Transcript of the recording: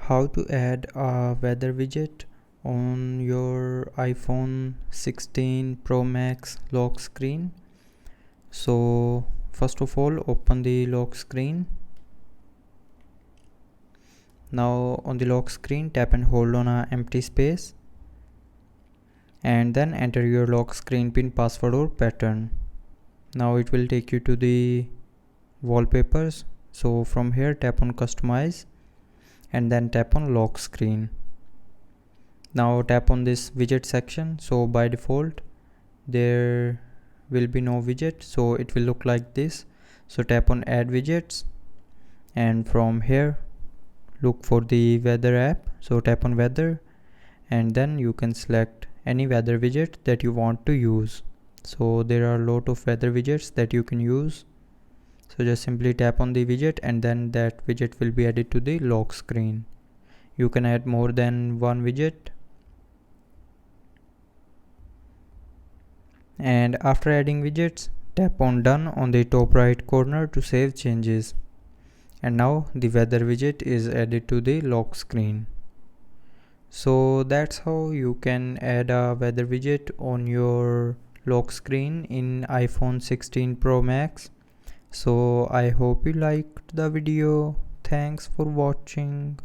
How to add a weather widget on your iPhone 16 Pro Max lock screen. So first of all, open the lock screen. Now on the lock screen, tap and hold on an empty space and then enter your lock screen pin, password or pattern. Now it will take you to the wallpapers. So from here, tap on customize and then tap on lock screen. Now tap on this widget section. So by default there will be no widget, so it will look like this. So tap on add widgets and from here look for the weather app. So tap on weather and then you can select any weather widget that you want to use. So there are a lot of weather widgets that you can use. So just simply tap on the widget and then that widget will be added to the lock screen. You can add more than one widget. And after adding widgets, tap on done on the top right corner to save changes. And now the weather widget is added to the lock screen. So that's how you can add a weather widget on your lock screen in iPhone 16 Pro Max. So I hope you liked the video. Thanks for watching.